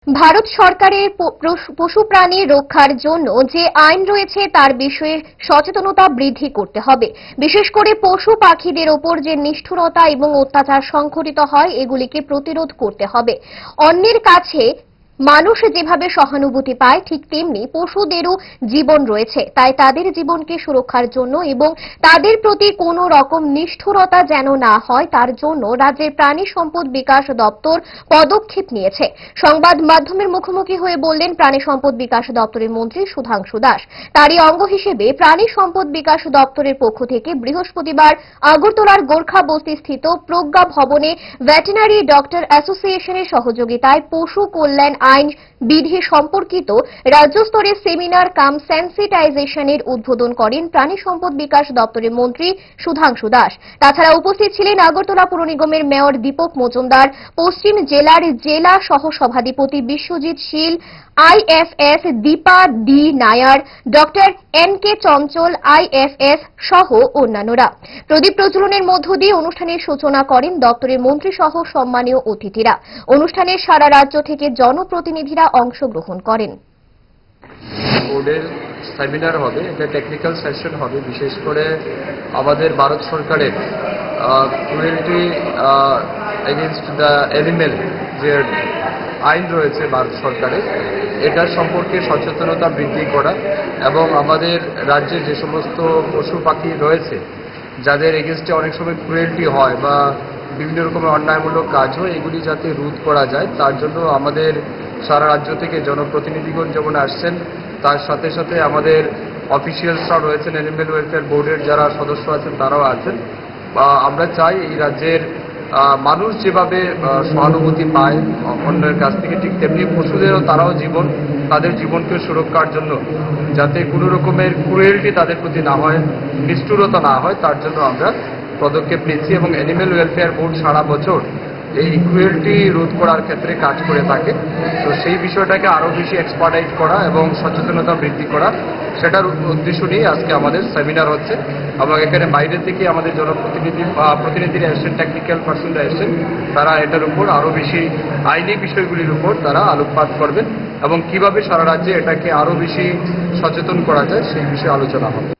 ভারত সরকারের পশু প্রাণী রক্ষার জন্য যে আইন রয়েছে তার বিষয়ে সচেতনতা বৃদ্ধি করতে হবে। বিশেষ করে পশু পাখিদের ওপর যে নিষ্ঠুরতা এবং অত্যাচার সংঘটিত হয় এগুলিকে প্রতিরোধ করতে হবে। অন্যের কাছে মানুষ যেভাবে সহানুভূতি পায় ঠিক তেমনি পশুদেরও জীবন রয়েছে, তাই তাদের জীবনকে সুরক্ষার জন্য এবং তাদের প্রতি কোনো রকম নিষ্ঠুরতা যেন না হয় তার জন্য রাজ্যের প্রাণী সম্পদ বিকাশ দপ্তর পদক্ষেপ নিয়েছে। সংবাদ মাধ্যমের মুখোমুখি হয়ে বললেন প্রাণী সম্পদ বিকাশ দপ্তরের মন্ত্রী সুধাংশু দাস। তারই অঙ্গ হিসেবে প্রাণী সম্পদ বিকাশ দপ্তরের পক্ষ থেকে বৃহস্পতিবার আগরতলার গোর্খা বস্তি স্থিত প্রজ্ঞা ভবনে ভেটেরিনারি ডক্টর অ্যাসোসিয়েশনের সহযোগিতায় পশু কল্যাণ আইন বিধি সম্পর্কিত রাজ্যস্তরের সেমিনার কাম সেন্সিটাইজেশনের উদ্বোধন করেন প্রাণী সম্পদ বিকাশ দপ্তরের মন্ত্রী সুধাংশু দাস। তাছাড়া উপস্থিত ছিলেন আগরতলা পুর নিগমের মেয়র দীপক মজুমদার, পশ্চিম জেলার জেলা সহ সভাধিপতি Biswajit Shil, IFS Deepa D Nair, doctor N K Chanchal IFS সহ অন্যান্যরা। প্রদীপ প্রজ্বলনের মধ্য দিয়ে অনুষ্ঠানের সূচনা করেন দপ্তরের মন্ত্রী সহ সম্মানীয় অতিথিরা। অনুষ্ঠানে সারা রাজ্য থেকে জনপ্রতিনিধিরা অংশগ্রহণ করেন। বোর্ডের সেমিনার হবে, এটা টেকনিক্যাল সেশন হবে। বিশেষ করে আমাদের ভারত সরকারের ক্রুয়েলটি এগেইনস্ট দ্য অ্যানিমেল যে আইন রয়েছে ভারত সরকারের, এটার সম্পর্কে সচেতনতা বৃদ্ধি করা এবং আমাদের রাজ্যে যে সমস্ত পশু পাখি রয়েছে যাদের এগেইনস্টে অনেক সময় ক্রুয়েলটি হয় বা বিভিন্ন রকমের অন্যায়মূলক কাজ হয়, এগুলি যাতে রোধ করা যায় তার জন্য আমাদের সারা রাজ্য থেকে জনপ্রতিনিধিগণ যেমন আসছেন, তার সাথে সাথে আমাদের অফিসিয়ালসরাও রয়েছেন, অ্যানিমেল ওয়েলফেয়ার বোর্ডের যারা সদস্য আছেন তারাও আছেন। আমরা চাই এই রাজ্যের মানুষ যেভাবে সহানুভূতি পায় অন্যের কাছ থেকে, ঠিক তেমনি পশুদেরও তারাও তাদের জীবনকে সুরক্ষার জন্য যাতে কোনো রকমের ক্রুয়েলটি তাদের প্রতি না হয়, নিষ্ঠুরতা না হয়, তার জন্য আমরা পদক্ষেপ নিচ্ছি। এবং অ্যানিমেল ওয়েলফেয়ার বোর্ড সারা বছর এই ক্রুয়েলটি রোধ করার ক্ষেত্রে কাজ করে থাকে। তো সেই বিষয়টাকে আরও বেশি এক্সপার্টাইজ করা এবং সচেতনতা বৃদ্ধি করা, সেটার উদ্দেশ্য নিয়ে আজকে আমাদের সেমিনার হচ্ছে। এবং এখানে বাইরে থেকে আমাদের প্রতিনিধিরা এসেছেন, টেকনিক্যাল পার্সনরা এসেছেন, তারা এটার উপর আরও বেশি আইনি বিষয়গুলির উপর তারা আলোকপাত করবেন এবং কিভাবে সারা রাজ্যে এটাকে আরও বেশি সচেতন করা যায় সেই বিষয়ে আলোচনা হবে।